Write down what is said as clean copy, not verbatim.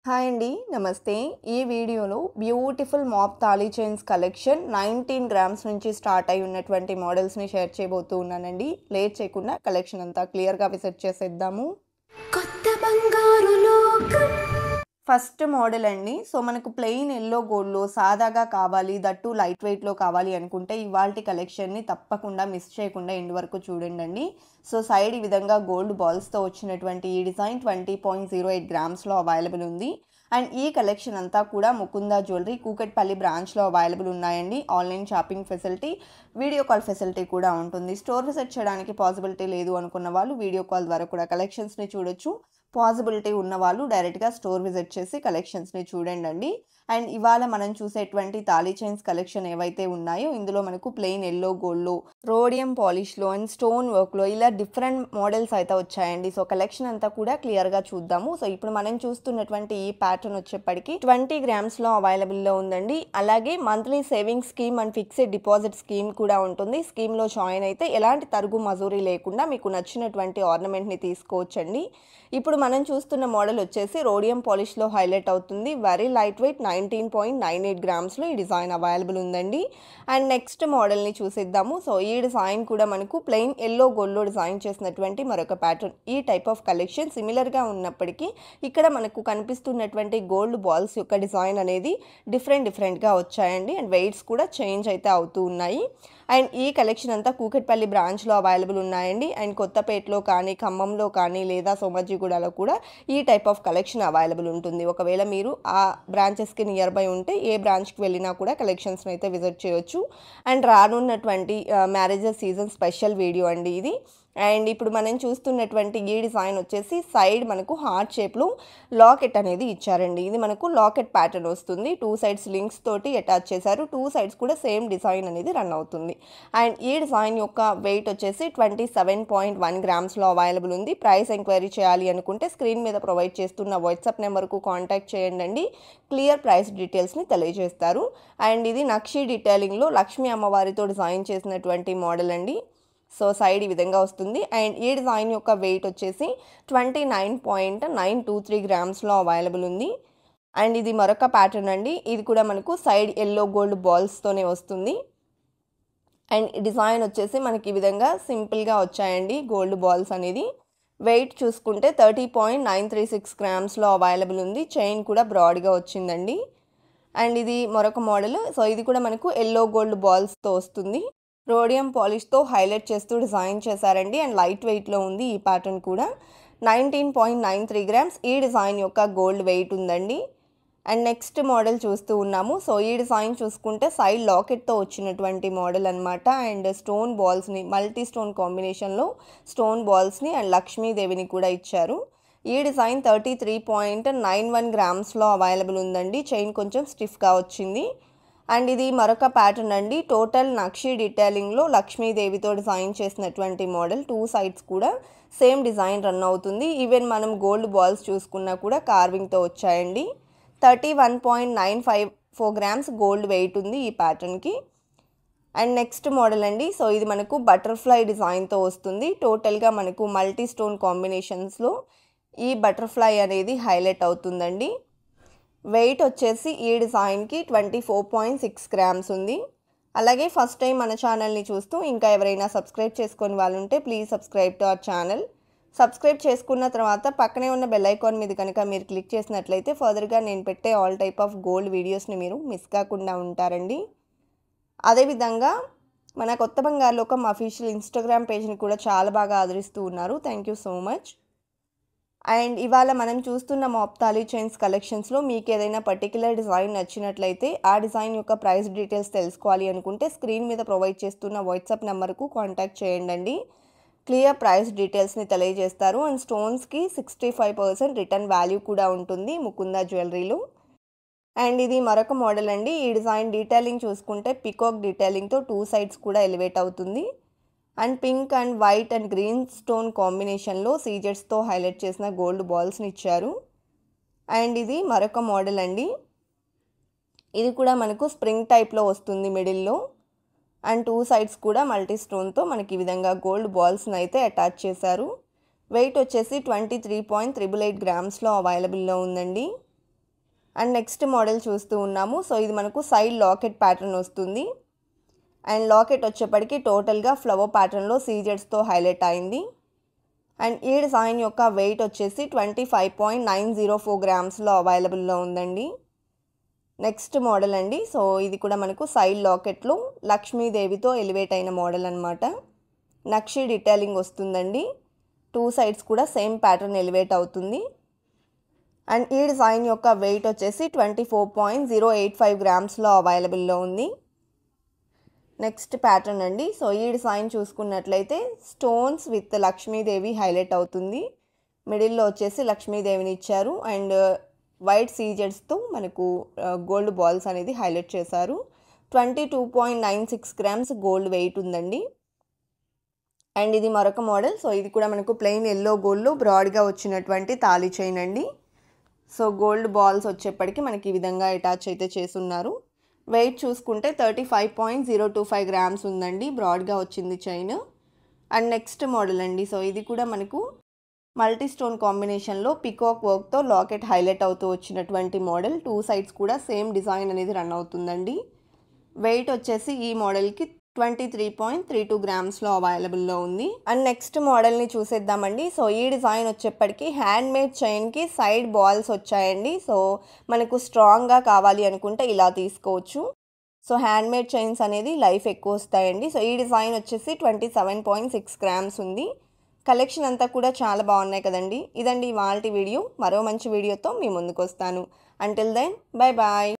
Hi అండి నమస్తే ఈ వీడియోలో బ్యూటిఫుల్ మాప్ తాళీ చైన్స్ కలెక్షన్ 19 గ్రామ్స్ నుంచి స్టార్ట్ అయి ఉన్నటువంటి మోడల్స్ని షేర్ చేయబోతూ ఉన్నానండి. లేట్ చేయకుండా కలెక్షన్ అంతా క్లియర్గా విజిట్ చేసేద్దాము. కొత్త బంగారు లోకం ఫస్ట్ మోడల్ అండి. సో మనకు ప్లెయిన్ ఎల్లో గోల్డ్లో సాదాగా కావాలి, దట్టు లైట్ వెయిట్లో కావాలి అనుకుంటే ఇవాల్టి కలెక్షన్ని తప్పకుండా మిస్ చేయకుండా ఎండ్ వరకు చూడండి. సో సైడ్ ఈ విధంగా గోల్డ్ బాల్స్తో వచ్చినటువంటి ఈ డిజైన్ 20.08 గ్రామ్స్లో అవైలబుల్ ఉంది. అండ్ ఈ కలెక్షన్ అంతా కూడా ముకుందా జ్యువెలరీ కూకట్పల్లి బ్రాంచ్లో అవైలబుల్ ఉన్నాయండి. Online shopping facility, video call facility కూడా ఉంటుంది. స్టోర్ విజిట్ చేయడానికి పాసిబిలిటీ లేదు అనుకున్న వాళ్ళు వీడియో కాల్ ద్వారా కూడా కలెక్షన్స్ని చూడొచ్చు. పాసిబిలిటీ ఉన్న వాళ్ళు డైరెక్ట్గా స్టోర్ విజిట్ చేసి కలెక్షన్స్ని చూడండి. అండ్ ఇవాళ మనం చూసేటువంటి తాళీ చైన్స్ కలెక్షన్ ఏవైతే ఉన్నాయో ఇందులో మనకు ప్లెయిన్ ఎల్లో గోల్డ్లో, రోడియం పాలిష్లో అండ్ స్టోన్ వర్క్లో ఇలా డిఫరెంట్ మోడల్స్ అయితే వచ్చాయండి. సో కలెక్షన్ అంతా కూడా క్లియర్గా చూద్దాము. సో ఇప్పుడు మనం చూస్తున్నటువంటి ఈ ప్యాటర్న్ వచ్చేప్పటికి 20 గ్రామ్స్లో అవైలబుల్లో ఉందండి. అలాగే monthly saving scheme and fixed deposit scheme కూడా ఉంటుంది. స్కీమ్లో జాయిన్ అయితే ఎలాంటి తరుగు మజూరీ లేకుండా మీకు నచ్చినటువంటి ఆర్నమెంట్ని తీసుకోవచ్చండి. ఇప్పుడు మనం చూస్తున్న మోడల్ వచ్చేసి రోడియం పాలిష్లో హైలైట్ అవుతుంది. వెరీ లైట్ వెయిట్ 19.98 గ్రామ్స్లో ఈ డిజైన్ అవైలబుల్ ఉందండి. అండ్ నెక్స్ట్ మోడల్ని చూసేద్దాము. సో ఈ డిజైన్ కూడా మనకు ప్లెయిన్ ఎల్లో గోల్డ్లో డిజైన్ చేసినటువంటి మరొక ప్యాటర్న్. ఈ టైప్ ఆఫ్ కలెక్షన్ సిమిలర్గా ఉన్నప్పటికీ ఇక్కడ మనకు కనిపిస్తున్నటువంటి గోల్డ్ బాల్స్ యొక్క డిజైన్ అనేది డిఫరెంట్గా వచ్చాయండి. అండ్ వెయిట్స్ కూడా చేంజ్ అయితే అవుతూ ఉన్నాయి. అండ్ ఈ కలెక్షన్ అంతా కూకట్పల్లి బ్రాంచ్లో అవైలబుల్ ఉన్నాయండి. అండ్ కొత్తపేటలో కానీ, ఖమ్మంలో కానీ లేదా సోమాజిగూడలో కూడా ఈ టైప్ ఆఫ్ కలెక్షన్ అవైలబుల్ ఉంటుంది. ఒకవేళ మీరు ఆ బ్రాంచెస్కి నియర్ బై ఉంటే ఏ బ్రాంచ్కి వెళ్ళినా కూడా కలెక్షన్స్ని అయితే విజిట్ చేయొచ్చు. అండ్ రానున్నటువంటి మ్యారేజెస్ సీజన్ స్పెషల్ వీడియో అండి ఇది. అండ్ ఇప్పుడు మనం చూస్తున్నటువంటి ఈ డిజైన్ వచ్చేసి సైడ్ మనకు హార్ట్ షేప్లో లాకెట్ అనేది ఇచ్చారండి. ఇది మనకు లాకెట్ ప్యాటర్న్ వస్తుంది. 2 సైడ్స్ లింక్స్ తోటి అటాచ్ చేశారు. 2 సైడ్స్ కూడా సేమ్ డిజైన్ అనేది రన్ అవుతుంది. అండ్ ఈ డిజైన్ యొక్క వెయిట్ వచ్చేసి 27.1 గ్రామ్స్లో అవైలబుల్ ఉంది. ప్రైస్ ఎంక్వైరీ చేయాలి అనుకుంటే స్క్రీన్ మీద ప్రొవైడ్ చేస్తున్న వాట్సాప్ నెంబర్కు కాంటాక్ట్ చేయండి. క్లియర్ ప్రైస్ డీటెయిల్స్ని తెలియజేస్తారు. అండ్ ఇది నక్షి డీటెయిలింగ్లో లక్ష్మీ అమ్మవారితో డిజైన్ చేసినటువంటి మోడల్ అండి. సో సైడ్ ఈ విధంగా వస్తుంది. అండ్ ఈ డిజైన్ యొక్క వెయిట్ వచ్చేసి 29.923 గ్రామ్స్లో అవైలబుల్ ఉంది. అండ్ ఇది మరొక ప్యాటర్న్ అండి. ఇది కూడా మనకు సైడ్ ఎల్లో గోల్డ్ బాల్స్తోనే వస్తుంది. అండ్ డిజైన్ వచ్చేసి మనకి ఈ విధంగా సింపుల్గా వచ్చాయండి గోల్డ్ బాల్స్ అనేది. వెయిట్ చూసుకుంటే 30.936 గ్రామ్స్లో అవైలబుల్ ఉంది. చైన్ కూడా బ్రాడ్గా వచ్చిందండి. అండ్ ఇది మరొక మోడల్. సో ఇది కూడా మనకు ఎల్లో గోల్డ్ బాల్స్తో వస్తుంది. రోడియం పాలిష్తో హైలైట్ చేస్తూ డిజైన్ చేశారండి. అండ్ లైట్ వెయిట్లో ఉంది ఈ ప్యాటర్న్ కూడా. 19.93 గ్రామ్స్ ఈ డిజైన్ యొక్క గోల్డ్ వెయిట్ ఉందండి. అండ్ నెక్స్ట్ మోడల్ చూస్తూ ఉన్నాము. సో ఈ డిజైన్ చూసుకుంటే సైడ్ లాకెట్తో వచ్చినటువంటి మోడల్ అనమాట. అండ్ స్టోన్ బాల్స్ని మల్టీ స్టోన్ కాంబినేషన్లో స్టోన్ బాల్స్ని అండ్ లక్ష్మీదేవిని కూడా ఇచ్చారు. ఈ డిజైన్ 33.91 గ్రామ్స్లో అవైలబుల్ ఉందండి. చైన్ కొంచెం స్టిఫ్గా వచ్చింది. అండ్ ఇది మరొక ప్యాటర్న్ అండి. టోటల్ నక్షి డీటెయిలింగ్లో లక్ష్మీదేవితో డిజైన్ చేసినటువంటి మోడల్. 2 సైడ్స్ కూడా సేమ్ డిజైన్ రన్ అవుతుంది. ఈవెన్ మనం గోల్డ్ బాల్స్ చూసుకున్నా కూడా కార్వింగ్తో వచ్చాయండి. 31.954 గ్రామ్స్ గోల్డ్ వెయిట్ ఉంది ఈ ప్యాటర్న్కి. అండ్ నెక్స్ట్ మోడల్ అండి. సో ఇది మనకు బటర్ఫ్లై డిజైన్తో వస్తుంది. టోటల్గా మనకు మల్టీ స్టోన్ కాంబినేషన్స్లో ఈ బటర్ఫ్లై అనేది హైలైట్ అవుతుందండి. వెయిట్ వచ్చేసి ఈ డిజైన్కి 24.6 గ్రామ్స్ ఉంది. అలాగే ఫస్ట్ టైం మన ఛానల్ని చూస్తూ ఇంకా ఎవరైనా సబ్స్క్రైబ్ చేసుకొని వాళ్ళు ఉంటే please subscribe to our channel. Subscribe చేసుకున్న తర్వాత పక్కనే ఉన్న బెల్ ఐకాన్ మీద కనుక మీరు క్లిక్ చేసినట్లయితే ఫర్దర్గా నేను పెట్టే ఆల్ టైప్ ఆఫ్ గోల్డ్ వీడియోస్ని మీరు మిస్ కాకుండా ఉంటారండి. అదేవిధంగా మన కొత్త బంగారు లోకం అఫీషియల్ ఇన్స్టాగ్రామ్ పేజ్ని కూడా చాలా బాగా ఆదరిస్తూ ఉన్నారు. Thank you so much. And ఇవాళ మనం చూస్తున్న మాప్ తాళీ చైన్స్ కలెక్షన్స్లో మీకు ఏదైనా పర్టికులర్ డిజైన్ నచ్చినట్లయితే ఆ డిజైన్ యొక్క ప్రైస్ డీటెయిల్స్ తెలుసుకోవాలి అనుకుంటే స్క్రీన్ మీద ప్రొవైడ్ చేస్తున్న వాట్సాప్ నెంబర్కు కాంటాక్ట్ చేయండి. క్లియర్ ప్రైస్ డీటెయిల్స్ని తెలియజేస్తారు. అండ్ స్టోన్స్కి 65% రిటర్న్ వాల్యూ కూడా ఉంటుంది ముకుందా జ్యువెలరీలో. అండ్ ఇది మరొక మోడల్ అండి. ఈ డిజైన్ డీటెయిలింగ్ చూసుకుంటే పికాక్ డీటెయిలింగ్తో 2 సైడ్స్ కూడా ఎలివేట్ అవుతుంది. And pink and white and green stone కాంబినేషన్లో సీజెట్స్తో హైలైట్ చేసిన గోల్డ్ బాల్స్ని ఇచ్చారు. అండ్ ఇది మరొక మోడల్ అండి. ఇది కూడా మనకు స్ప్రింగ్ టైప్లో వస్తుంది మిడిల్లో. అండ్ 2 సైడ్స్ కూడా మల్టీ స్టోన్తో మనకి ఈ విధంగా గోల్డ్ బాల్స్ని అయితే అటాచ్ చేశారు. వెయిట్ వచ్చేసి 23.88 గ్రామ్స్లో అవైలబుల్లో ఉందండి. అండ్ నెక్స్ట్ మోడల్ చూస్తూ ఉన్నాము. సో ఇది మనకు సైడ్ లాకెట్ ప్యాటర్న్ వస్తుంది. అండ్ లాకెట్ వచ్చేప్పటికి టోటల్గా ఫ్లవర్ ప్యాటర్న్లో సీజెడ్స్తో హైలైట్ అయింది. అండ్ ఈ డిజైన్ యొక్క వెయిట్ వచ్చేసి 25.904 గ్రామ్స్లో అవైలబుల్లో ఉందండి. నెక్స్ట్ మోడల్ అండి. సో ఇది కూడా మనకు సైడ్ లాకెట్లో లక్ష్మీదేవితో ఎలివేట్ అయిన మోడల్ అనమాట. నక్షి డీటెయిలింగ్ వస్తుందండి. 2 సైడ్స్ కూడా సేమ్ ప్యాటర్న్ ఎలివేట్ అవుతుంది. అండ్ ఈ డిజైన్ యొక్క వెయిట్ వచ్చేసి 24.085 గ్రామ్స్లో అవైలబుల్లో ఉంది. నెక్స్ట్ ప్యాటర్న్ అండి. సో ఈ డిజైన్ చూసుకున్నట్లయితే స్టోన్స్ విత్ లక్ష్మీదేవి హైలైట్ అవుతుంది. మిడిల్లో వచ్చేసి లక్ష్మీదేవిని ఇచ్చారు. అండ్ వైట్ సీజెడ్స్తో మనకు గోల్డ్ బాల్స్ అనేది హైలైట్ చేశారు. 22.96 గ్రామ్స్ గోల్డ్ వెయిట్ ఉందండి. అండ్ ఇది మరొక మోడల్. సో ఇది కూడా మనకు ప్లెయిన్ ఎల్లో గోల్డ్లో బ్రాడ్గా వచ్చినటువంటి తాళి చైన్ అండి. సో గోల్డ్ బాల్స్ వచ్చేప్పటికి మనకి ఈ విధంగా అటాచ్ అయితే చేసున్నారు. వెయిట్ చూసుకుంటే 35.025 గ్రామ్స్ ఉందండి. బ్రాడ్గా వచ్చింది చైన్. అండ్ నెక్స్ట్ మోడల్ అండి. సో ఇది కూడా మనకు మల్టీ స్టోన్ కాంబినేషన్లో పికాక్ వర్క్తో లాకెట్ హైలైట్ అవుతూ వచ్చినటువంటి మోడల్. 2 సైడ్స్ కూడా సేమ్ డిజైన్ అనేది రన్ అవుతుందండి. వెయిట్ వచ్చేసి ఈ మోడల్కి 23.32 గ్రామ్స్లో అవైలబుల్లో ఉంది. అండ్ నెక్స్ట్ మోడల్ని చూసేద్దామండి. సో ఈ డిజైన్ వచ్చేప్పటికి హ్యాండ్ మేడ్ చైన్కి సైడ్ బాల్స్ వచ్చాయండి. సో మనకు స్ట్రాంగ్గా కావాలి అనుకుంటే ఇలా తీసుకోవచ్చు. సో హ్యాండ్ మేడ్ చైన్స్ అనేది లైఫ్ ఎక్కువ వస్తాయండి. సో ఈ డిజైన్ వచ్చేసి 27.6 గ్రామ్స్ ఉంది. కలెక్షన్ అంతా కూడా చాలా బాగున్నాయి కదండి. ఇదండి ఇవాల్టి వీడియో. మరో మంచి వీడియోతో మీ ముందుకు వస్తాను. Until then bye bye.